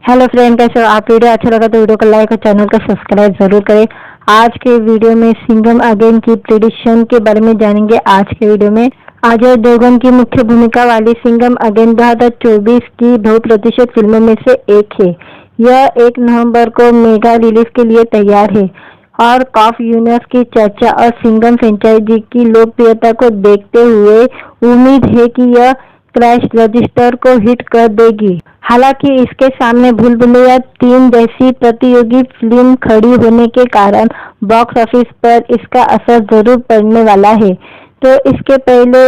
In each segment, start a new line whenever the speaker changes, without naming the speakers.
Hello friend, कैसे हो आप। वीडियो अच्छा लगा तो वीडियो को लाइक और चैनल को सब्सक्राइब जरूर करें। आज के वीडियो में सिंघम अगेन की प्रेडिक्शन के बारे में जानेंगे। आज के वीडियो में अजय देवगन की मुख्य भूमिका वाली सिंघम अगेन 2024 की बहुप्रतीक्षित फिल्मों में से एक है। यह 1 नवंबर को मेगा रिलीज के लिए तैयार है और कॉफ यूनिवर्स की चर्चा और सिंघम फ्रेंचाइजी की लोकप्रियता को देखते हुए उम्मीद है कि यह क्रैश रजिस्टर को हिट कर देगी। हालांकि इसके सामने भूल भुलैया 3 जैसी प्रतियोगी फिल्म खड़ी होने के कारण बॉक्स ऑफिस पर इसका असर जरूर पड़ने वाला है। तो इसके पहले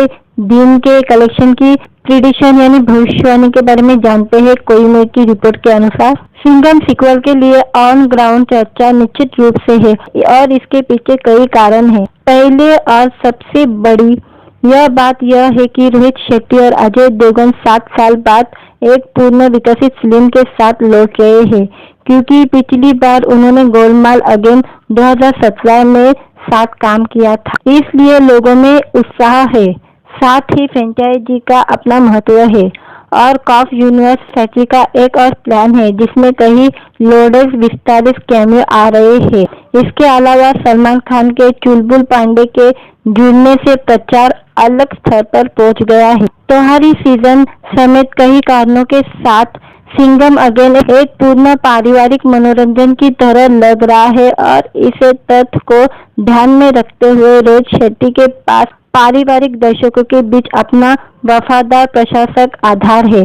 दिन के कलेक्शन की प्रिडिक्शन यानी भविष्यवाणी के बारे में जानते हैं। कोई की रिपोर्ट के अनुसार सिंघम सीक्वल के लिए ऑन ग्राउंड चर्चा निश्चित रूप से है और इसके पीछे कई कारण हैं। पहले और सबसे बड़ी यह बात यह है कि रोहित शेट्टी और अजय देवगन 7 साल बाद एक पूर्ण विकसित फिल्म के साथ लौट रहे हैं, क्योंकि पिछली बार उन्होंने गोलमाल अगेन 2017 में साथ काम किया था। इसलिए लोगों में उत्साह है, साथ ही फ्रेंचाइजी का अपना महत्व है और कॉफ यूनिवर्स फैक्ट्री का एक और प्लान है जिसमें कई लोडेड विस्तारित कैमियो आ रहे हैं। इसके अलावा सलमान खान के चुलबुल पांडे के जुड़ने से प्रचार अलग स्तर पर पहुंच गया है। त्योहारी सीजन समेत कई कारणों के साथ सिंघम अगेन एक पूर्ण पारिवारिक मनोरंजन की तरह लग रहा है और इसे तथ्य को ध्यान में रखते हुए रोहित शेट्टी के पास पारिवारिक दर्शकों के बीच अपना वफादार प्रशंसक आधार है।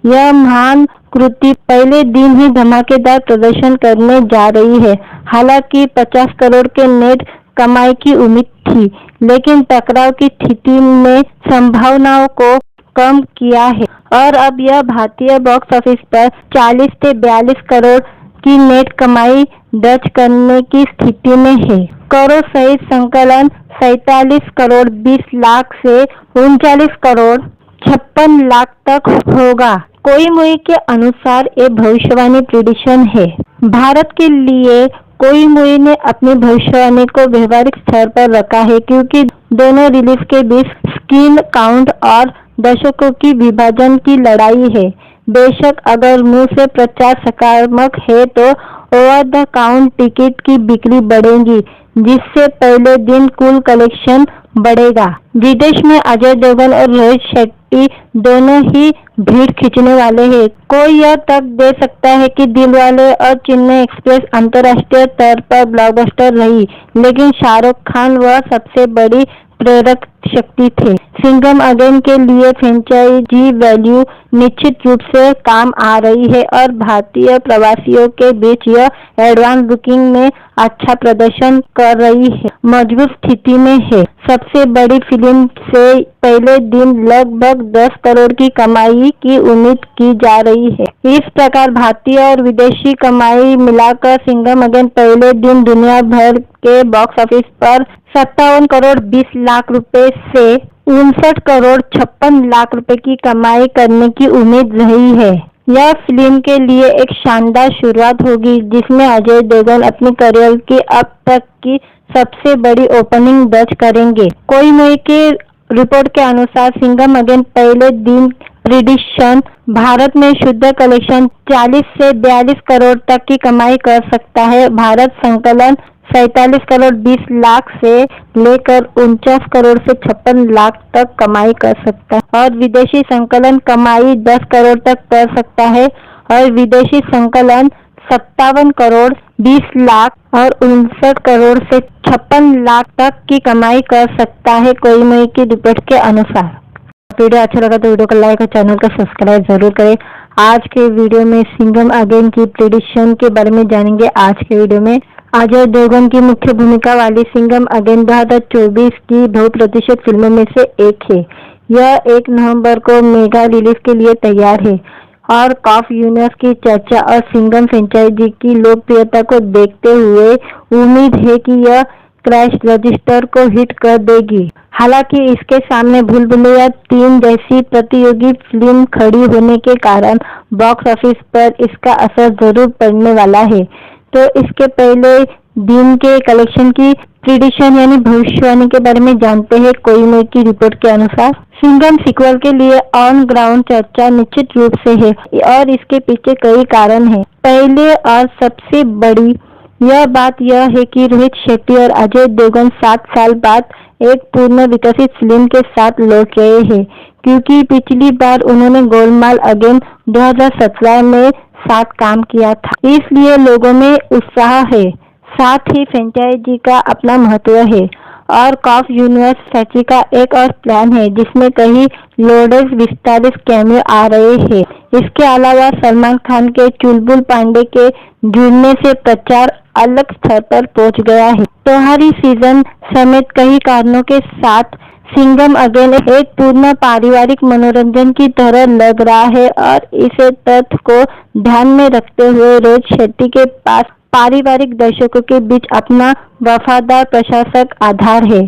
यह महान कृति पहले दिन ही धमाकेदार प्रदर्शन करने जा रही है। हालांकि 50 करोड़ के नेट कमाई की उम्मीद थी, लेकिन टकराव की स्थिति ने संभावनाओं को कम किया है और अब यह भारतीय बॉक्स ऑफिस पर 40 से 42 करोड़ की नेट कमाई दर्ज करने की स्थिति में है। करोड़ सहित संकलन 47 करोड़ 20 लाख से 39 करोड़ 56 लाख तक होगा। कोई के अनुसार ये भविष्यवाणी प्रेडिक्शन है। भारत के लिए कोई ने अपनी भविष्यवाणी को व्यवहारिक स्तर पर रखा है, क्योंकि दोनों रिलीज के बीच स्क्रीन काउंट और दर्शकों की विभाजन की लड़ाई है। बेशक अगर मुंह से प्रचार सकारात्मक है तो ओवर द काउंट टिकट की बिक्री बढ़ेगी, जिससे पहले दिन कुल कलेक्शन बढ़ेगा। विदेश में अजय देवगन और रोहित शेट्टी दोनों ही भीड़ खींचने वाले हैं। कोई यह तक दे सकता है कि दिलवाले और चेन्नई एक्सप्रेस अंतर्राष्ट्रीय स्तर पर ब्लॉकबस्टर रही, लेकिन शाहरुख खान वह सबसे बड़ी प्रेरक शक्ति थे। सिंघम अगेन के लिए फ्रेंचाइजी वैल्यू निश्चित रूप से काम आ रही है और भारतीय प्रवासियों के बीच यह एडवांस बुकिंग में अच्छा प्रदर्शन कर रही है, मजबूत स्थिति में है। सबसे बड़ी फिल्म से पहले दिन लगभग 10 करोड़ की कमाई की उम्मीद की जा रही है। इस प्रकार भारतीय और विदेशी कमाई मिलाकर सिंघम अगेन पहले दिन दुनिया भर के बॉक्स ऑफिस पर 57 करोड़ 20 लाख रुपए से 59 करोड़ 56 लाख रुपए की कमाई करने की उम्मीद रही है। यह फिल्म के लिए एक शानदार शुरुआत होगी, जिसमें अजय देवगन अपने करियर की अब तक की सबसे बड़ी ओपनिंग दर्ज करेंगे। कोई के रिपोर्ट के अनुसार सिंघम अगेन पहले दिन प्रिडिक्शन भारत में शुद्ध कलेक्शन 40 से 42 करोड़ तक की कमाई कर सकता है। भारत संकलन 47 करोड़ 20 लाख से लेकर 49 करोड़ से 56 लाख तक कमाई कर सकता है और विदेशी संकलन कमाई 10 करोड़ तक कर सकता है और विदेशी संकलन 57 करोड़ 20 लाख और 59 करोड़ से 56 लाख तक की कमाई कर सकता है। कोई की रिपोर्ट के अनुसार। वीडियो अच्छा लगा तो वीडियो को लाइक और चैनल को सब्सक्राइब जरूर करें। आज के वीडियो में सिंघम अगेन की प्रेडिक्शन के बारे में जानेंगे। आज के वीडियो में अजय देवगन की मुख्य भूमिका वाली सिंघम अगेन 2024 की बहुप्रतीक्षित फिल्मों में से एक है। यह 1 नवंबर को मेगा रिलीज के लिए तैयार है और कॉफ यूनिवर्स की चर्चा और सिंघम फ्रेंचाइजी की लोकप्रियता को देखते हुए उम्मीद है कि यह क्रैश रजिस्टर को हिट कर देगी। हालांकि इसके सामने भूल भुलैया 3 जैसी प्रतियोगी फिल्म खड़ी होने के कारण बॉक्स ऑफिस पर इसका असर जरूर पड़ने वाला है। तो इसके पहले दिन के कलेक्शन की प्रिडिक्शन यानी भविष्यवाणी के बारे में जानते हैं। कोई मेल की रिपोर्ट के अनुसार सिंघम सीक्वल के लिए ऑन ग्राउंड चर्चा निश्चित रूप से है और इसके पीछे कई कारण हैं। पहले और सबसे बड़ी यह बात यह है कि रोहित शेट्टी और अजय देवगन 7 साल बाद एक पूर्ण विकसित फिल्म के साथ लौट रहे हैं, क्योंकि पिछली बार उन्होंने गोलमाल अगेन 2017 में साथ काम किया था। इसलिए लोगों में उत्साह है। साथ ही फ्रेंचाइजी का अपना महत्व है और कॉफ यूनिवर्स फैक्ट्री का एक और प्लान है जिसमें कई लोडेड विस्तारित कैमियो आ रहे हैं। इसके अलावा सलमान खान के चुलबुल पांडे के जुड़ने से प्रचार अलग स्तर पर पहुंच गया है। त्योहारी सीजन समेत कई कारणों के साथ सिंघम अगेन एक पूर्ण पारिवारिक मनोरंजन की तरह लग रहा है और इसे तथ्य को ध्यान में रखते हुए रोहित शेट्टी के पास पारिवारिक दर्शकों के बीच अपना वफादार प्रशंसक आधार है।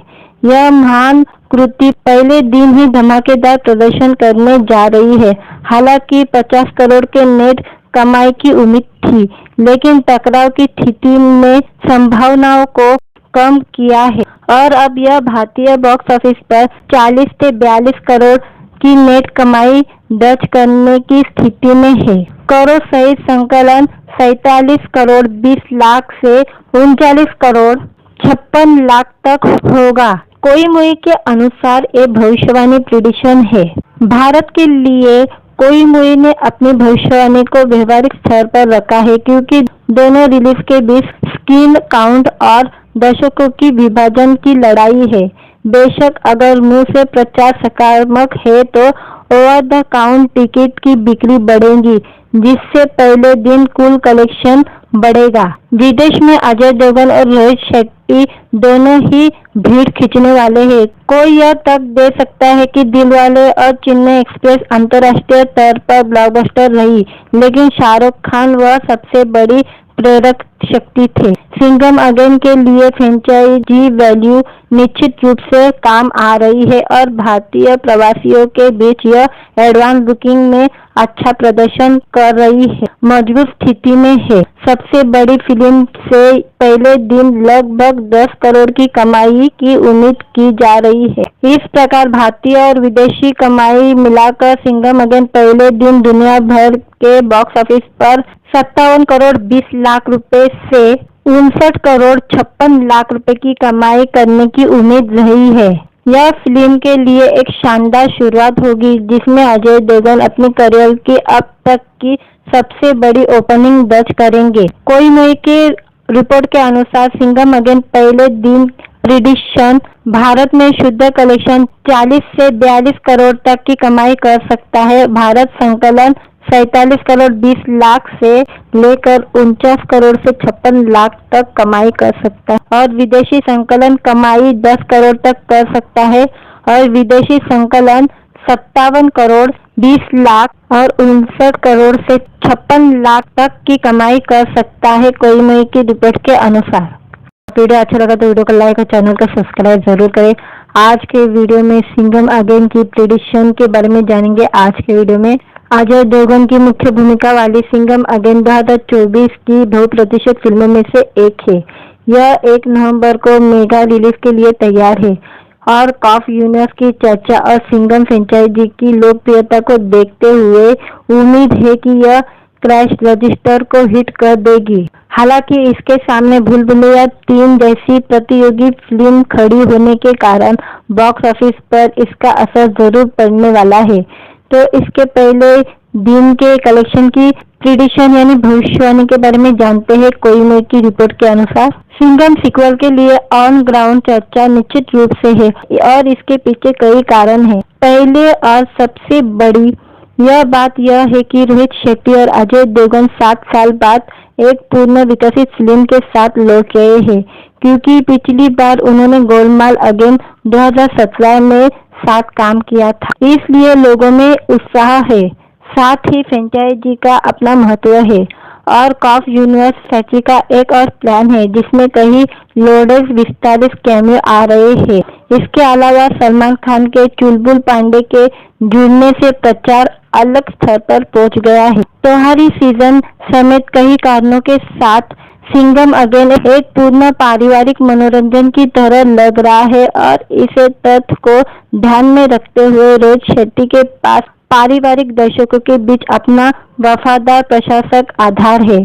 यह महान कृति पहले दिन ही धमाकेदार प्रदर्शन करने जा रही है। हालांकि 50 करोड़ के नेट कमाई की उम्मीद थी, लेकिन टकराव की स्थिति ने संभावनाओं को कम किया है और अब यह भारतीय बॉक्स ऑफिस पर 40 से 42 करोड़ की नेट कमाई दर्ज करने की स्थिति में है। करोड़ सहित संकलन 47 करोड़ 20 लाख से 39 करोड़ 56 लाख तक होगा। कोई मुई के अनुसार ये भविष्यवाणी प्रिडिक्शन है। भारत के लिए कोई मुई ने अपनी भविष्यवाणी को व्यवहारिक स्तर पर रखा है, क्योंकि दोनों रिलीज के बीच स्क्रीन काउंट और दर्शकों की विभाजन की लड़ाई है। बेशक अगर मुंह से प्रचार सकारात्मक है तो ओवर द काउंट टिकट की बिक्री बढ़ेगी, जिससे पहले दिन कुल कलेक्शन बढ़ेगा। विदेश में अजय देवगन और रोहित शेट्टी दोनों ही भीड़ खींचने वाले हैं। कोई यह तक दे सकता है कि दिलवाले और चेन्नई एक्सप्रेस अंतर्राष्ट्रीय स्तर पर ब्लॉकबस्टर रही, लेकिन शाहरुख खान वह सबसे बड़ी प्रेरक शक्ति थे। सिंघम अगेन के लिए फ्रेंचाइजी वैल्यू निश्चित रूप से काम आ रही है और भारतीय प्रवासियों के बीच यह एडवांस बुकिंग में अच्छा प्रदर्शन कर रही है, मजबूत स्थिति में है। सबसे बड़ी फिल्म से पहले दिन लगभग 10 करोड़ की कमाई की उम्मीद की जा रही है। इस प्रकार भारतीय और विदेशी कमाई मिलाकर सिंघम अगेन पहले दिन दुनिया भर के बॉक्स ऑफिस पर 57 करोड़ 20 लाख रुपए से 59 करोड़ 56 लाख रुपए की कमाई करने की उम्मीद रही है। यह फिल्म के लिए एक शानदार शुरुआत होगी, जिसमें अजय देवगन अपने करियर की अब तक की सबसे बड़ी ओपनिंग दर्ज करेंगे। कोई मुई के रिपोर्ट के अनुसार सिंघम अगेन पहले दिन प्रिडिक्शन भारत में शुद्ध कलेक्शन 40 से 42 करोड़ तक की कमाई कर सकता है। भारत संकलन 47 करोड़ 20 लाख से लेकर 49 करोड़ से 56 लाख तक कमाई कर सकता है और विदेशी संकलन कमाई 10 करोड़ तक कर सकता है और विदेशी संकलन 57 करोड़ 20 लाख और 59 करोड़ से 56 लाख तक की कमाई कर सकता है। कोई मुई की रिपोर्ट के अनुसार। वीडियो अच्छा लगा तो वीडियो को लाइक और चैनल को सब्सक्राइब जरूर करें। आज के वीडियो में सिंघम अगेन की प्रिडिक्शन के बारे में जानेंगे। आज के वीडियो में अजय देवगन की मुख्य भूमिका वाली सिंघम अगेन 2024 की 2% फिल्मों में से एक है। यह 1 नवंबर को मेगा रिलीज के लिए तैयार है और कॉफ यूनिवर्स की चर्चा और सिंघम फ्रेंचाइजी की लोकप्रियता को देखते हुए उम्मीद है कि यह क्रैश रजिस्टर को हिट कर देगी। हालांकि इसके सामने भूल भुलैया 3 जैसी प्रतियोगी फिल्म खड़ी होने के कारण बॉक्स ऑफिस पर इसका असर जरूर पड़ने वाला है। तो इसके पहले दिन के कलेक्शन की प्रिडिक्शन यानी भविष्यवाणी के बारे में जानते हैं। कोई मुई की रिपोर्ट के अनुसार सिंघम सीक्वल के लिए ऑन ग्राउंड चर्चा निश्चित रूप से है और इसके पीछे कई कारण हैं। पहले और सबसे बड़ी यह बात यह है कि रोहित शेट्टी और अजय देवगन 7 साल बाद एक पूर्ण विकसित फिल्म के साथ लौट रहे हैं, क्योंकि पिछली बार उन्होंने गोलमाल अगेन 2017 में साथ काम किया था। इसलिए लोगों में उत्साह है। साथ ही फ्रेंचाइजी का अपना महत्व है और कॉफ यूनिवर्स फैक्ट्री का एक और प्लान है जिसमें कई लोडेड विस्तारित कैमियो आ रहे हैं। इसके अलावा सलमान खान के चुलबुल पांडे के जुड़ने से प्रचार अलग स्तर पर पहुंच गया है। त्योहारी सीजन समेत कई कारणों के साथ सिंघम अगेन एक पूर्ण पारिवारिक मनोरंजन की तरह लग रहा है और इसे तथ्य को ध्यान में रखते हुए रोहित शेट्टी के पास पारिवारिक दर्शकों के बीच अपना वफादार प्रशंसक आधार है।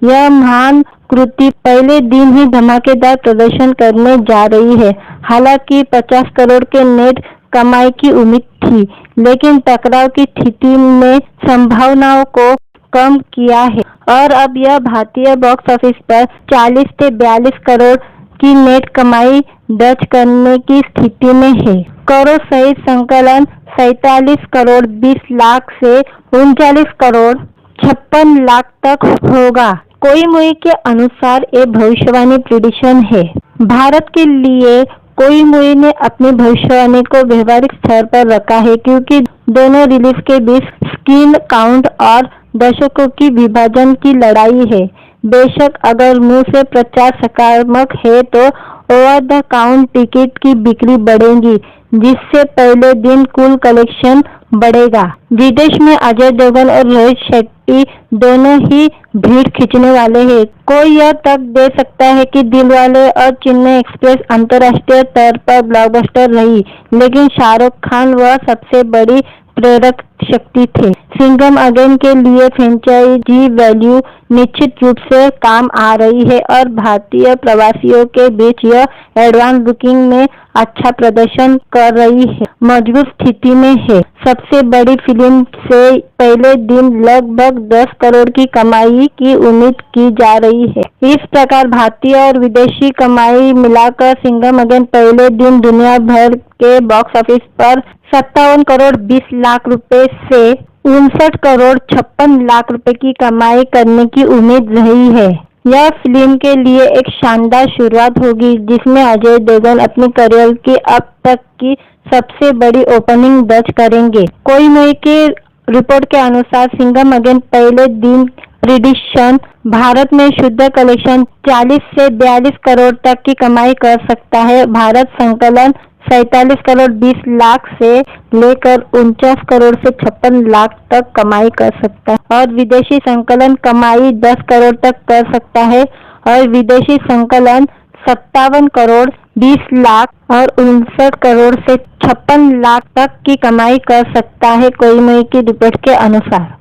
यह महान कृति पहले दिन ही धमाकेदार प्रदर्शन करने जा रही है। हालांकि 50 करोड़ के नेट कमाई की उम्मीद थी, लेकिन टकराव की स्थिति ने संभावनाओं को कम किया है और अब यह भारतीय बॉक्स ऑफिस पर 40 से 42 करोड़ की नेट कमाई दर्ज करने की स्थिति में है। करोड़ सहित संकलन 47 करोड़ 20 लाख से 39 करोड़ 56 लाख तक होगा। कोई मुई के अनुसार ये भविष्यवाणी प्रेडिक्शन है। भारत के लिए कोई मुई ने अपनी भविष्यवाणी को व्यवहारिक स्तर पर रखा है, क्योंकि दोनों रिलीज के बीच स्क्रीन काउंट और दर्शकों की विभाजन की लड़ाई है। बेशक अगर मुंह से प्रचार सकारात्मक है तो ओवर द काउंट टिकट की बिक्री बढ़ेगी, जिससे पहले दिन कुल कलेक्शन बढ़ेगा। विदेश में अजय देवगन और रोहित शेट्टी दोनों ही भीड़ खींचने वाले हैं। कोई यह तक दे सकता है कि दिलवाले और चेन्नई एक्सप्रेस अंतर्राष्ट्रीय स्तर पर ब्लॉकबस्टर रही, लेकिन शाहरुख खान वह सबसे बड़ी प्रेरक शक्ति थे। सिंघम अगेन के लिए फ्रेंचाइजी वैल्यू निश्चित रूप से काम आ रही है और भारतीय प्रवासियों के बीच यह एडवांस बुकिंग में अच्छा प्रदर्शन कर रही है, मजबूत स्थिति में है। सबसे बड़ी फिल्म से पहले दिन लगभग 10 करोड़ की कमाई की उम्मीद की जा रही है। इस प्रकार भारतीय और विदेशी कमाई मिलाकर सिंघम अगेन पहले दिन दुनिया भर के बॉक्स ऑफिस पर 57 करोड़ 20 लाख रुपए से 59 करोड़ 56 लाख रुपए की कमाई करने की उम्मीद रही है। यह फिल्म के लिए एक शानदार शुरुआत होगी, जिसमें अजय देवगन अपने करियर की अब तक की सबसे बड़ी ओपनिंग दर्ज करेंगे। कोई मुई के रिपोर्ट के अनुसार सिंघम अगेन पहले दिन प्रेडिक्शन भारत में शुद्ध कलेक्शन 40 से 42 करोड़ तक की कमाई कर सकता है। भारत संकलन 47 करोड़ 20 लाख से लेकर 49 करोड़ से 56 लाख तक कमाई कर सकता है और विदेशी संकलन कमाई 10 करोड़ तक कर सकता है और विदेशी संकलन 57 करोड़ 20 लाख और 59 करोड़ से 56 लाख तक की कमाई कर सकता है, कोई मुई की रिपोर्ट के अनुसार।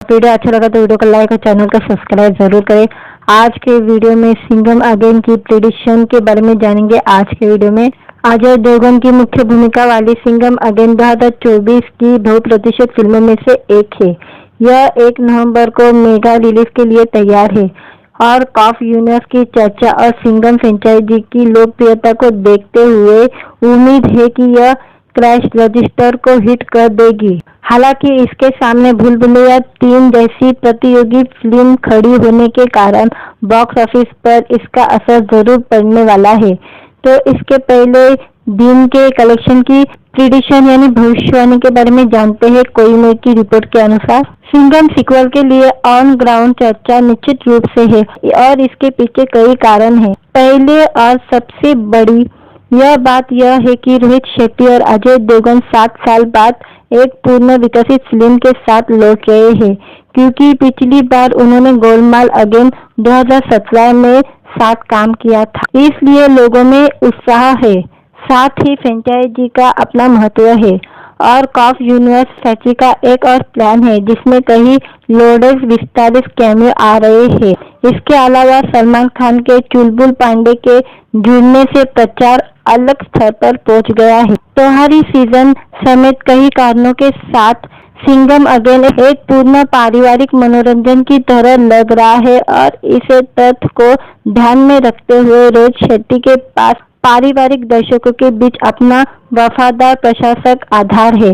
वीडियो अच्छा लगा तो वीडियो को लाइक और चैनल को सब्सक्राइब जरूर करें। आज के वीडियो में सिंघम अगेन की प्रेडिक्शन के बारे में जानेंगे। आज के वीडियो में अजय देवगन की मुख्य भूमिका वाली सिंघम अगेन 2024 की बहुप्रतीक्षित फिल्मों में से एक है। यह 1 नवंबर को मेगा रिलीज के लिए तैयार है और कॉफ यूनिवर्स की चर्चा और सिंघम फ्रेंचाइजी की लोकप्रियता को देखते हुए उम्मीद है कि यह क्रैश रजिस्टर को हिट कर देगी। हालांकि इसके सामने भूल भुलैया 3 जैसी प्रतियोगी फिल्म खड़ी होने के कारण बॉक्स ऑफिस पर इसका असर जरूर पड़ने वाला है। तो इसके पहले दिन के कलेक्शन की प्रेडिक्शन यानी भविष्यवाणी के बारे में जानते हैं। कोई मुई की रिपोर्ट के अनुसार सिंघम सीक्वल के लिए ऑन ग्राउंड चर्चा निश्चित रूप से है और इसके पीछे कई कारण हैं। पहले और सबसे बड़ी यह बात यह है कि रोहित शेट्टी और अजय देवगन 7 साल बाद एक पूर्ण विकसित फिल्म के साथ लौट रहे हैं, क्योंकि पिछली बार उन्होंने गोलमाल अगेन 2017 में साथ काम किया था। इसलिए लोगों में उत्साह है, साथ ही फ्रेंचाइजी का अपना महत्व है और कॉफ यूनिवर्स फैक्ट्री का एक और प्लान है, जिसमें कई लोडेड विस्तारित कैमियो आ रहे हैं। इसके अलावा सलमान खान के चुलबुल पांडे के जुड़ने से प्रचार अलग स्तर पर पहुंच गया है। त्योहारी सीजन समेत कई कारणों के साथ सिंघम अगेन एक पूर्ण पारिवारिक मनोरंजन की तरह लग रहा है और इसे तथ्य को ध्यान में रखते हुए रोहित शेट्टी के पास पारिवारिक दर्शकों के बीच अपना वफादार प्रशंसक आधार है।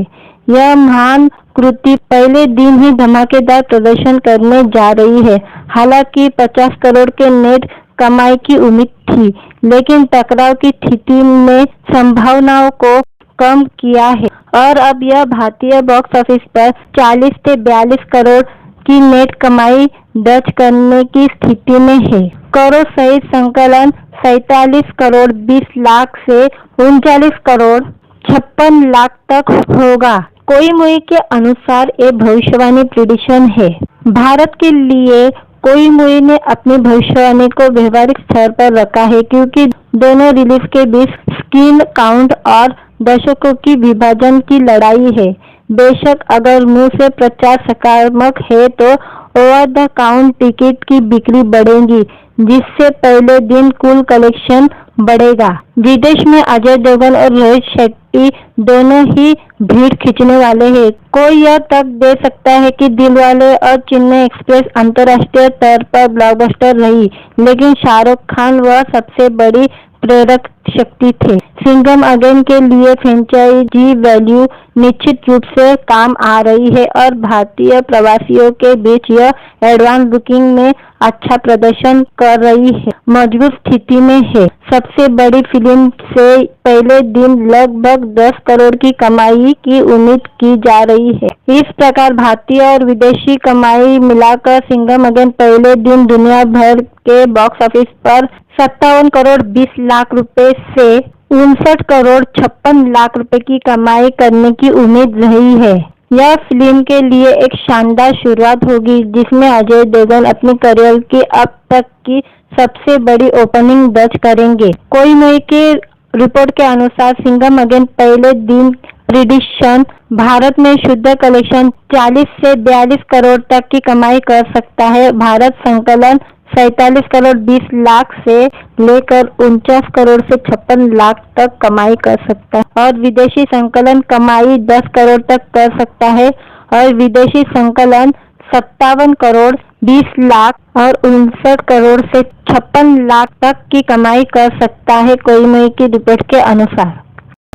यह महान कृति पहले दिन ही धमाकेदार प्रदर्शन करने जा रही है। हालांकि 50 करोड़ के नेट कमाई की उम्मीद थी, लेकिन टकराव की स्थिति ने संभावनाओं को कम किया है और अब यह भारतीय बॉक्स ऑफिस पर 40 से 42 करोड़ की नेट कमाई दर्ज करने की स्थिति में है। करोड़ सहित संकलन 47 करोड़ 20 लाख से 39 करोड़ 56 लाख तक होगा। कोई मुई के अनुसार ये भविष्यवाणी प्रेडिक्शन है। भारत के लिए कोई मूवी ने अपनी भविष्यवाणी को व्यवहारिक स्तर पर रखा है क्योंकि दोनों रिलीज के बीच स्क्रीन काउंट और दर्शकों की विभाजन की लड़ाई है। बेशक अगर मुंह से प्रचार सकारात्मक है तो ओवर द काउंट टिकट की बिक्री बढ़ेगी, जिससे पहले दिन कुल कलेक्शन बढ़ेगा। विदेश में अजय देवगन और रोहित शेट्टी दोनों ही भीड़ खींचने वाले हैं। कोई यह तक दे सकता है कि दिलवाले और चेन्नई एक्सप्रेस अंतर्राष्ट्रीय स्तर पर ब्लॉकबस्टर रही, लेकिन शाहरुख खान वह सबसे बड़ी प्रेरक शक्ति थे। सिंघम अगेन के लिए फ्रेंचाइजी वैल्यू निश्चित रूप से काम आ रही है और भारतीय प्रवासियों के बीच यह एडवांस बुकिंग में अच्छा प्रदर्शन कर रही है, मजबूत स्थिति में है। सबसे बड़ी फिल्म से पहले दिन लगभग 10 करोड़ की कमाई की उम्मीद की जा रही है। इस प्रकार भारतीय और विदेशी कमाई मिलाकर सिंघम अगेन पहले दिन दुनिया भर के बॉक्स ऑफिस पर 57 करोड़ 20 लाख रुपए से 59 करोड़ 56 लाख रुपए की कमाई करने की उम्मीद रही है। यह फिल्म के लिए एक शानदार शुरुआत होगी, जिसमें अजय देवगन अपने करियर की अब तक की सबसे बड़ी ओपनिंग दर्ज करेंगे। कोई मूवी की रिपोर्ट के अनुसार सिंघम अगेन पहले दिन प्रिडिक्शन भारत में शुद्ध कलेक्शन 40 से 42 करोड़ तक की कमाई कर सकता है। भारत संकलन 47 करोड़ 20 लाख से लेकर 49 करोड़ से 56 लाख तक कमाई कर सकता है और विदेशी संकलन कमाई 10 करोड़ तक कर सकता है और विदेशी संकलन 57 करोड़ 20 लाख और 59 करोड़ से 56 लाख तक की कमाई कर सकता है, कोई मूवी की रिपोर्ट के अनुसार।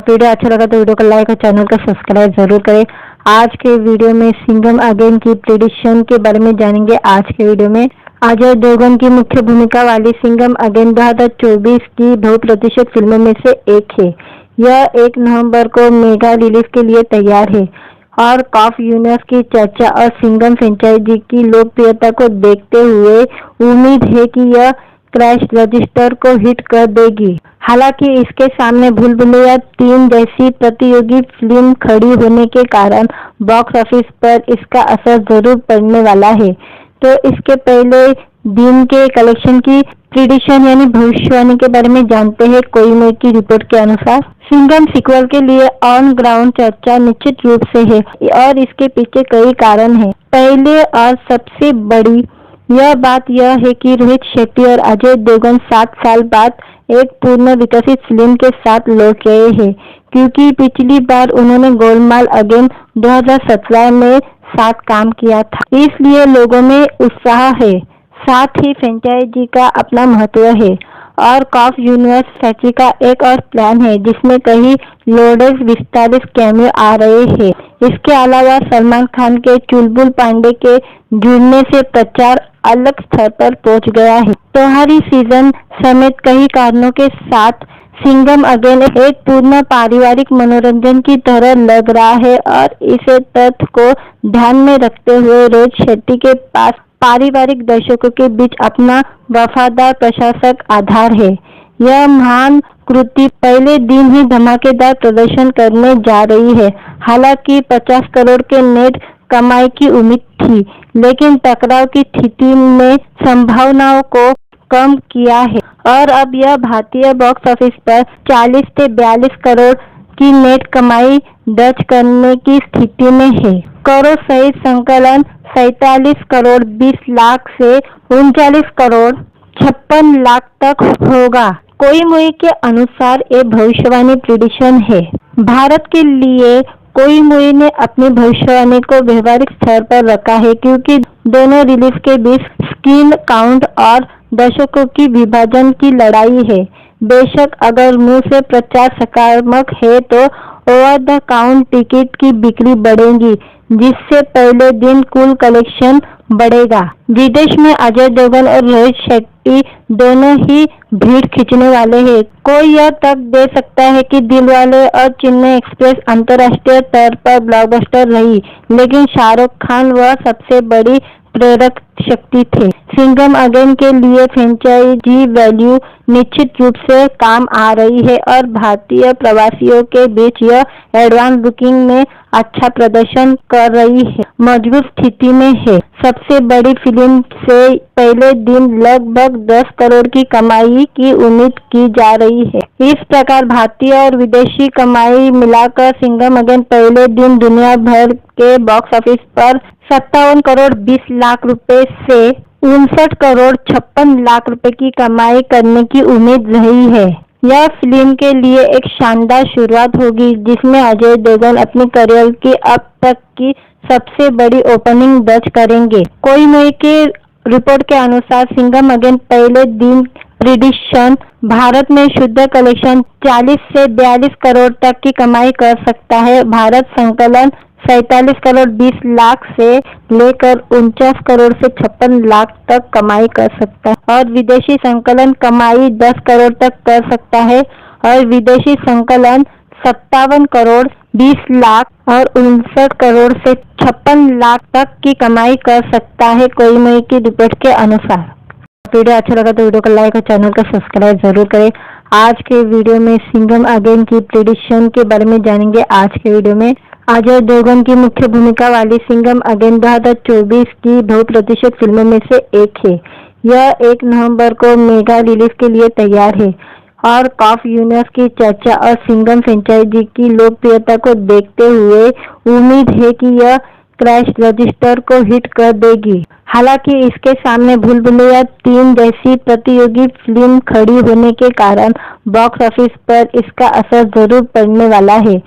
वीडियो अच्छा लगा तो वीडियो को लाइक और चैनल को सब्सक्राइब जरूर करें। आज के वीडियो में सिंघम अगेन की प्रेडिक्शन के बारे में जानेंगे। आज के वीडियो में अजय देवगन की मुख्य भूमिका वाली सिंघम अगेन 2024 की बहुप्रतीक्षित फिल्मों में से एक है। यह 1 नवंबर को मेगा रिलीज के लिए तैयार है और कॉफ यूनिवर्स की चर्चा और सिंघम फ्रेंचाइजी की लोकप्रियता को देखते हुए उम्मीद है कि यह क्रैश रजिस्टर को हिट कर देगी। हालांकि इसके सामने भूल भुलैया 3 जैसी प्रतियोगी फिल्म खड़ी होने के कारण बॉक्स ऑफिस पर इसका असर जरूर पड़ने वाला है। तो इसके पहले दिन के कलेक्शन की प्रिडिक्शन यानी भविष्यवाणी के बारे में जानते हैं। कोई मूवी की रिपोर्ट के अनुसार सिंघम सीक्वल के लिए ऑन ग्राउंड चर्चा निश्चित रूप से है और इसके पीछे कई कारण हैं। पहले और सबसे बड़ी यह बात यह है कि रोहित शेट्टी और अजय देवगन 7 साल बाद एक पूर्ण विकसित फिल्म के साथ लौट रहे हैं, क्योंकि पिछली बार उन्होंने गोलमाल अगेन 2017 में साथ काम किया था। इसलिए लोगों में उत्साह है। साथ ही फ्रेंचाइजी का अपना महत्व है और कॉफ यूनिवर्स फैक्ट्री का एक और प्लान है, जिसमें कई लोडेड विस्तारित कैमियो आ रहे हैं। इसके अलावा सलमान खान के चुलबुल पांडे के जुड़ने से प्रचार अलग स्तर पर पहुंच गया है। त्योहारी सीजन समेत कई कारणों के साथ सिंघम अगेन एक पूर्ण पारिवारिक मनोरंजन की तरह लग रहा है और इसे तथ्य को ध्यान में रखते हुए रोहित शेट्टी के पास पारिवारिक दर्शकों के बीच अपना वफादार प्रशंसक आधार है। यह महान कृति पहले दिन ही धमाकेदार प्रदर्शन करने जा रही है। हालांकि 50 करोड़ के नेट कमाई की उम्मीद थी, लेकिन टकराव की स्थिति ने संभावनाओं को कम किया है और अब यह भारतीय बॉक्स ऑफिस पर 40 से 42 करोड़ की नेट कमाई दर्ज करने की स्थिति में है। करोड़ सहित संकलन 47 करोड़ 20 लाख से 39 करोड़ 56 लाख तक होगा। कोई मूवी के अनुसार ये भविष्यवाणी प्रिडिक्शन है। भारत के लिए कोई मूवी ने अपनी भविष्यवाणी को व्यवहारिक स्तर पर रखा है, क्योंकि दोनों रिलीज के बीच स्क्रीन काउंट और दर्शकों की विभाजन की लड़ाई है। बेशक अगर मुंह से प्रचार सकारात्मक है तो ओवर द काउंट टिकट की बिक्री बढ़ेगी, जिससे पहले दिन कुल कलेक्शन बढ़ेगा। विदेश में अजय देवगन और रोहित शेट्टी दोनों ही भीड़ खींचने वाले हैं। कोई यह तक दे सकता है कि दिलवाले और चेन्नई एक्सप्रेस अंतर्राष्ट्रीय स्तर पर ब्लॉकबस्टर रही, लेकिन शाहरुख खान वह सबसे बड़ी प्रेरक शक्ति थे। सिंघम अगेन के लिए फ्रेंचाइजी वैल्यू निश्चित रूप से काम आ रही है और भारतीय प्रवासियों के बीच यह एडवांस बुकिंग में अच्छा प्रदर्शन कर रही है, मजबूत स्थिति में है। सबसे बड़ी फिल्म से पहले दिन लगभग 10 करोड़ की कमाई की उम्मीद की जा रही है। इस प्रकार भारतीय और विदेशी कमाई मिलाकर सिंघम अगेन पहले दिन दुनिया भर के बॉक्स ऑफिस पर 57 करोड़ 20 लाख रुपए से 59 करोड़ 56 लाख रुपए की कमाई करने की उम्मीद रही है। यह फिल्म के लिए एक शानदार शुरुआत होगी, जिसमें अजय देवगन अपने करियर की अब तक की सबसे बड़ी ओपनिंग दर्ज करेंगे। कोई मूवी के रिपोर्ट के अनुसार सिंघम अगेन पहले दिन प्रिडिक्शन भारत में शुद्ध कलेक्शन 40 से 42 करोड़ तक की कमाई कर सकता है। भारत संकलन 47 करोड़ 20 लाख से लेकर 49 करोड़ से 56 लाख तक कमाई कर सकता है और विदेशी संकलन कमाई 10 करोड़ तक कर सकता है और विदेशी संकलन 57 करोड़ 20 लाख और 59 करोड़ से 56 लाख तक की कमाई कर सकता है, कोई मूवी की रिपोर्ट के अनुसार। वीडियो अच्छा लगा तो वीडियो को लाइक और चैनल को सब्सक्राइब जरूर करें। आज के वीडियो में सिंघम अगेन की प्रेडिक्शन के बारे में जानेंगे। आज के वीडियो में अजय देवगन की मुख्य भूमिका वाली सिंघम अगेन 2024 की बहुप्रतीक्षित फिल्मों में से एक है। यह 1 नवंबर को मेगा रिलीज के लिए तैयार है और कॉफ यूनिवर्स की चर्चा और सिंघम फ्रेंचाइजी की लोकप्रियता को देखते हुए उम्मीद है कि यह क्रैश रजिस्टर को हिट कर देगी। हालांकि इसके सामने भूल भुलैया 3 जैसी प्रतियोगी फिल्म खड़ी होने के कारण बॉक्स ऑफिस पर इसका असर जरूर पड़ने वाला है।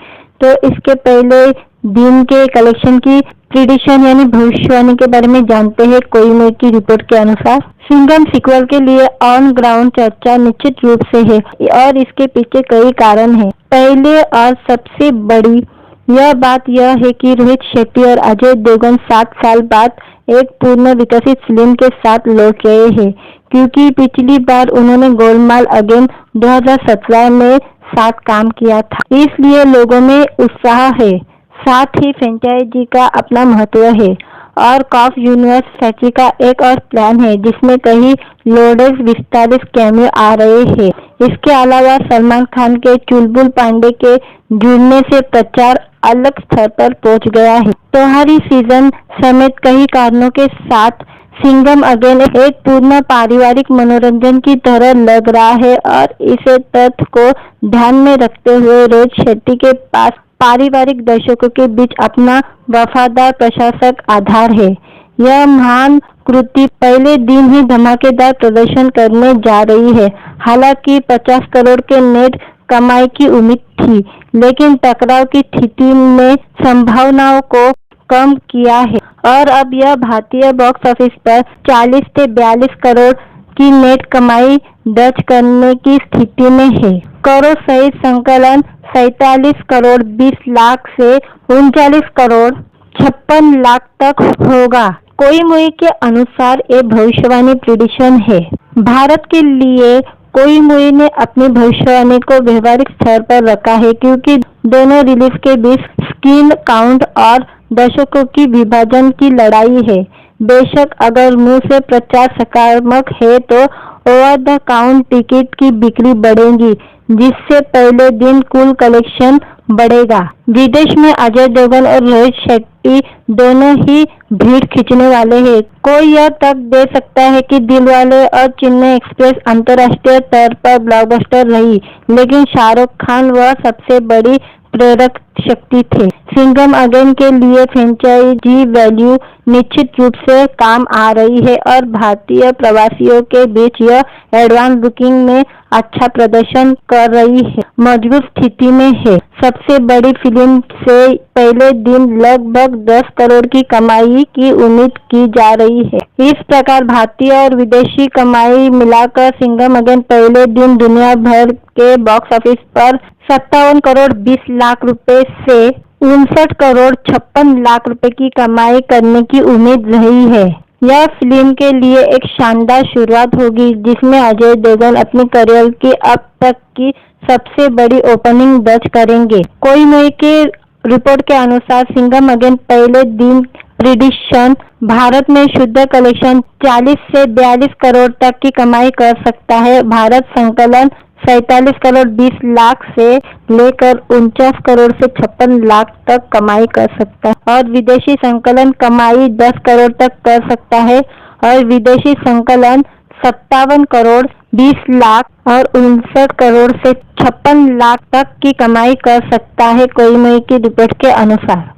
तो इसके पहले दिन के कलेक्शन की प्रिडिक्शन यानी भविष्यवाणी के बारे में जानते हैं। कोई मूवी की रिपोर्ट के अनुसार सिंघम सीक्वल के लिए ऑन ग्राउंड चर्चा निश्चित रूप से है और इसके पीछे कई कारण हैं। पहले और सबसे बड़ी यह बात यह है कि रोहित शेट्टी और अजय देवगन 7 साल बाद एक पूर्ण विकसित फिल्म के साथ लौट रहे हैं, क्योंकि पिछली बार उन्होंने गोलमाल अगेन 2017 में साथ काम किया था। इसलिए लोगों में उत्साह है, साथ ही फ्रेंचाइजी का अपना महत्व है और कॉफ यूनिवर्स फैक्ट्री का एक और प्लान है जिसमें कई लोडेड विस्तारित कैमियो आ रहे हैं। इसके अलावा सलमान खान के चुलबुल पांडे के जुड़ने से प्रचार अलग स्तर पर पहुंच गया है। त्योहारी सीजन समेत कई कारणों के साथ सिंघम अगेन एक पूर्ण पारिवारिक मनोरंजन की तरह लग रहा है और इसे तथ्य को ध्यान में रखते हुए रोहित शेट्टी के पास पारिवारिक दर्शकों के बीच अपना वफादार प्रशंसक आधार है। यह महान कृति पहले दिन ही धमाकेदार प्रदर्शन करने जा रही है। हालांकि 50 करोड़ के नेट कमाई की उम्मीद थी, लेकिन टकराव की स्थिति में संभावनाओं को कम किया है और अब यह भारतीय बॉक्स ऑफिस पर 40 से 42 करोड़ की नेट कमाई दर्ज करने की स्थिति में है। करोड़ सहित संकलन 47 करोड़ 20 लाख से 39 करोड़ 56 लाख तक होगा। कोई मूवी के अनुसार ये भविष्यवाणी प्रेडिक्शन है। भारत के लिए कोई मूवी ने अपनी भविष्यवाणी को व्यवहारिक स्तर पर रखा है, क्योंकि दोनों रिलीज के बीच स्क्रीन काउंट और दर्शकों की विभाजन की लड़ाई है। बेशक अगर मुंह से प्रचार सकारात्मक है तो ओवर द काउंट टिकट की बिक्री बढ़ेगी, जिससे पहले दिन कुल कलेक्शन बढ़ेगा। विदेश में अजय देवगन और रोहित शेट्टी दोनों ही भीड़ खींचने वाले हैं। कोई यह तक दे सकता है कि दिलवाले और चेन्नई एक्सप्रेस अंतर्राष्ट्रीय स्तर पर ब्लॉकबस्टर रही, लेकिन शाहरुख खान वह सबसे बड़ी प्रेरक शक्ति थे। सिंघम अगेन के लिए फ्रेंचाइजी वैल्यू निश्चित रूप से काम आ रही है और भारतीय प्रवासियों के बीच यह एडवांस बुकिंग में अच्छा प्रदर्शन कर रही है, मजबूत स्थिति में है। सबसे बड़ी फिल्म से पहले दिन लगभग 10 करोड़ की कमाई की उम्मीद की जा रही है। इस प्रकार भारतीय और विदेशी कमाई मिलाकर सिंघम अगेन पहले दिन दुनिया भर के बॉक्स ऑफिस पर 57 करोड़ 20 लाख रुपए से 59 करोड़ 56 लाख रुपए की कमाई करने की उम्मीद रही है। यह फिल्म के लिए एक शानदार शुरुआत होगी, जिसमें अजय देवगन अपने करियर की अब तक की सबसे बड़ी ओपनिंग दर्ज करेंगे। कोई मूवी के रिपोर्ट के अनुसार सिंघम अगेन पहले दिन प्रिडिक्शन, भारत में शुद्ध कलेक्शन 40 से 42 करोड़ तक की कमाई कर सकता है। भारत संकलन 47 करोड़ 20 लाख से लेकर 49 करोड़ से 56 लाख तक कमाई कर सकता है और विदेशी संकलन कमाई 10 करोड़ तक कर सकता है और विदेशी संकलन 57 करोड़ 20 लाख और 59 करोड़ से 56 लाख तक की कमाई कर सकता है, कोई मई की रिपोर्ट के अनुसार।